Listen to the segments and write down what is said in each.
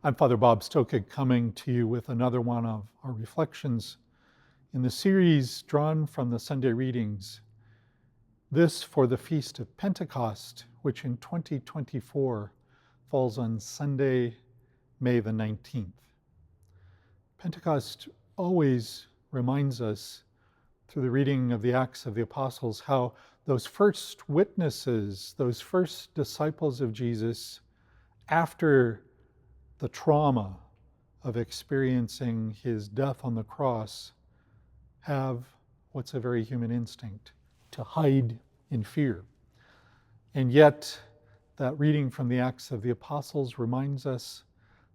I'm Father Bob Stokig, coming to you with another one of our reflections in the series drawn from the Sunday readings. This for the Feast of Pentecost, which in 2024 falls on Sunday, May the 19th. Pentecost always reminds us, through the reading of the Acts of the Apostles, how those first witnesses, those first disciples of Jesus, after the trauma of experiencing his death on the cross, have what's a very human instinct, to hide in fear. And yet, that reading from the Acts of the Apostles reminds us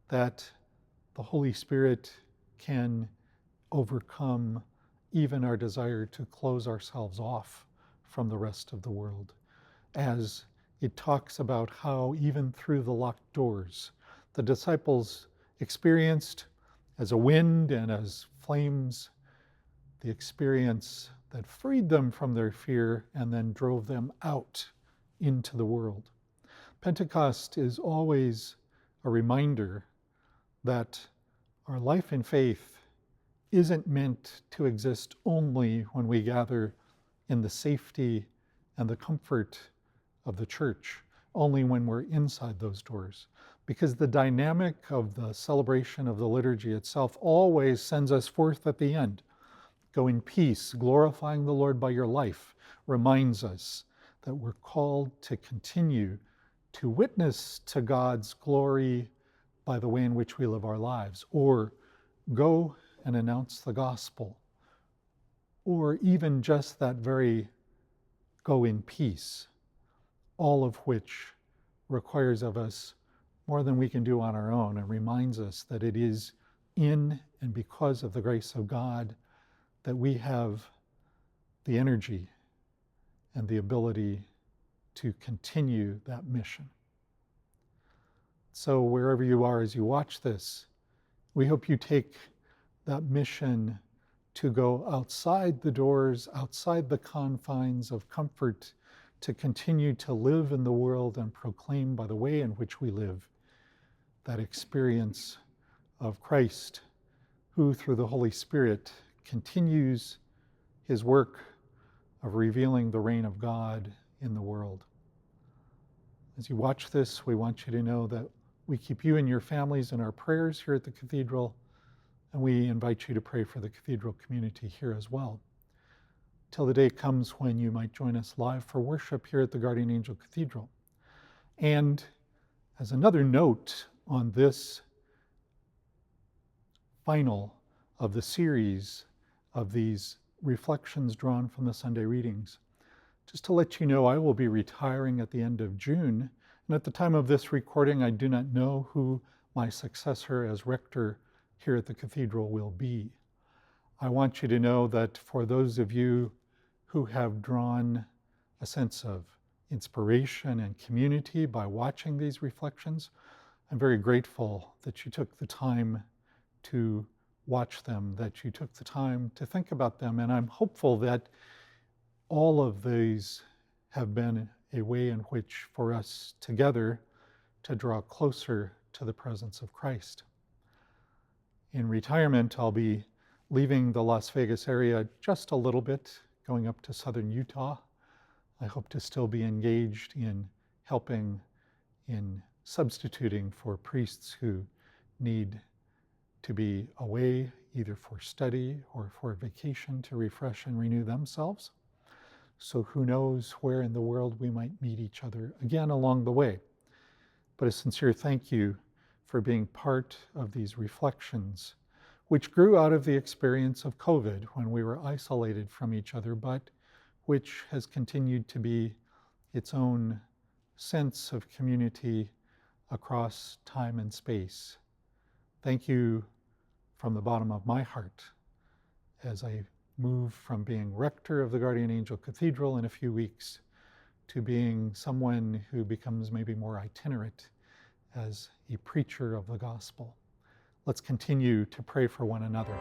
that the Holy Spirit can overcome even our desire to close ourselves off from the rest of the world, as it talks about how even through the locked doors, the disciples experienced as a wind and as flames the experience that freed them from their fear and then drove them out into the world. Pentecost is always a reminder that our life in faith isn't meant to exist only when we gather in the safety and the comfort of the church, only when we're inside those doors. Because the dynamic of the celebration of the liturgy itself always sends us forth at the end. Go in peace, glorifying the Lord by your life, reminds us that we're called to continue to witness to God's glory by the way in which we live our lives, or go and announce the gospel, or even just that very go in peace, all of which requires of us more than we can do on our own, and reminds us that it is in and because of the grace of God that we have the energy and the ability to continue that mission. So wherever you are as you watch this, we hope you take that mission to go outside the doors, outside the confines of comfort, to continue to live in the world and proclaim by the way in which we live that experience of Christ, who through the Holy Spirit continues his work of revealing the reign of God in the world. As you watch this, we want you to know that we keep you and your families in our prayers here at the Cathedral, and we invite you to pray for the Cathedral community here as well, till the day comes when you might join us live for worship here at the Guardian Angel Cathedral. And as another note on this final of the series of these reflections drawn from the Sunday readings, just to let you know, I will be retiring at the end of June. And at the time of this recording, I do not know who my successor as rector here at the Cathedral will be. I want you to know that for those of you who have drawn a sense of inspiration and community by watching these reflections, I'm very grateful that you took the time to watch them, that you took the time to think about them, and I'm hopeful that all of these have been a way in which for us together to draw closer to the presence of Christ. In retirement, I'll be leaving the Las Vegas area just a little bit, going up to southern Utah. I hope to still be engaged in helping in substituting for priests who need to be away either for study or for vacation to refresh and renew themselves. So who knows where in the world we might meet each other again along the way. But a sincere thank you for being part of these reflections, which grew out of the experience of COVID when we were isolated from each other, but which has continued to be its own sense of community across time and space. Thank you from the bottom of my heart as I move from being rector of the Guardian Angel Cathedral in a few weeks to being someone who becomes maybe more itinerant as a preacher of the gospel. Let's continue to pray for one another.